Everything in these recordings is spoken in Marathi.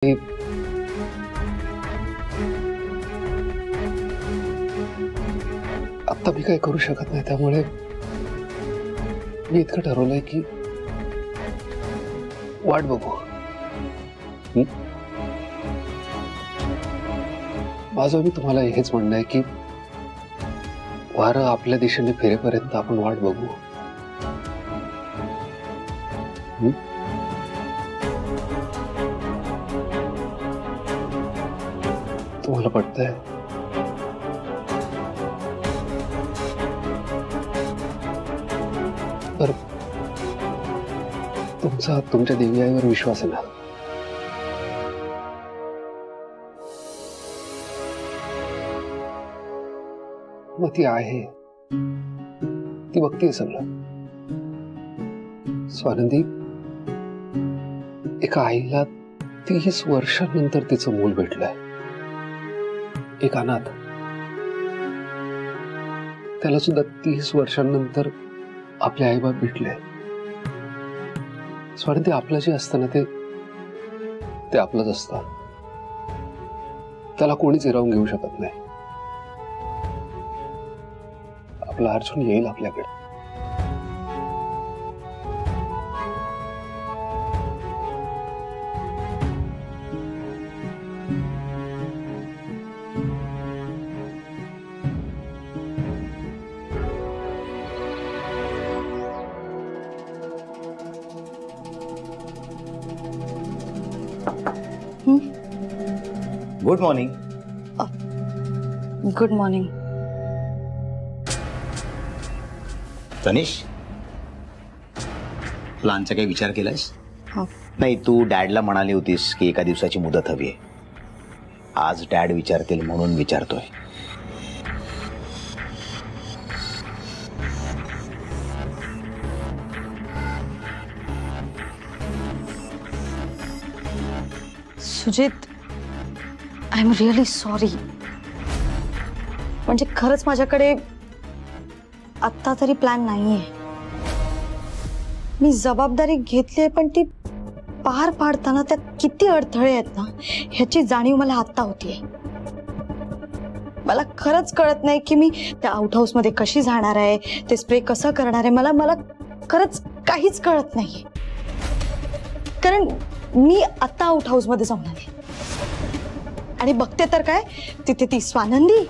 आता मी काय करू शकत नाही, त्यामुळे मी इतकं ठरवलंय की वाट बघू. माझं मी तुम्हाला हेच म्हणणं आहे की वारं आपल्या दिशेने फिरेपर्यंत आपण वाट बघू. तुम्हाला पटतंय? तर तुमच्या देवी आईवर विश्वास आहे ना? मग ती आहे, ती बघतीये सगळं. स्वानंदी, एका आईला 30 वर्षांनंतर तिचं मूल भेटलंय. एक अनाथ, त्याला सुद्धा 30 वर्षांनंतर आपले आईबाप भेटले. स्वानंदी, आपलं जे असतं ना ते आपलंच असतं. त्याला कोणीच हिरावून घेऊ शकत नाही. आपला अर्जुन येईल आपल्याकडे. Good morning. Good morning. Tanish, प्लॅनचा काही विचार केलायस? हो. नाही, तू डॅडला म्हणाली होतीस की एका दिवसाची मुदत हवी आहे. आज डॅड विचारतील म्हणून विचारतोय. Sujit, I am really sorry. म्हणजे खरंच माझ्याकडे आत्ता तरी प्लॅन नाहीये. मी जबाबदारी घेतली, पण ती पार पाडताना त्यात किती अडथळे आहेत ना, ह्याची जाणीव मला आत्ता होतीये. मला खरंच कळत नाही की मी त्या आउट हाऊस मध्ये कशी जाणार आहे, ते स्प्रे कसं करणार आहे. मला खरंच काहीच कळत नाहीये. कारण मी आत्ता आउट हाऊस मध्ये जाऊन आले आणि बघते तर काय, तिथे ती स्वानंदी,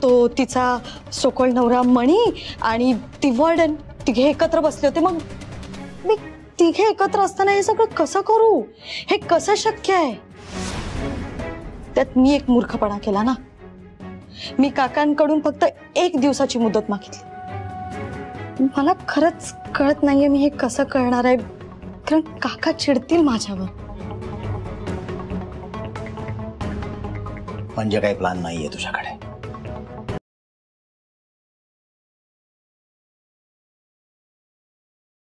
तो तिचा सोकोल नवरा मणी आणि ती वॉर्डन, तिघे एकत्र बसले होते. मग मी तिघे एकत्र असताना हे सगळं कसं करू? हे कसं शक्य आहे? त्यात मी एक मूर्खपणा केला ना. मी काकांकडून फक्त 1 दिवसाची मुदत मागितली. मला खरंच कळत नाहीये मी हे कसं करणार आहे, कारण काका चिडतील माझ्यावर. म्हणजे काही प्लॅन नाहीये तुझ्याकडे?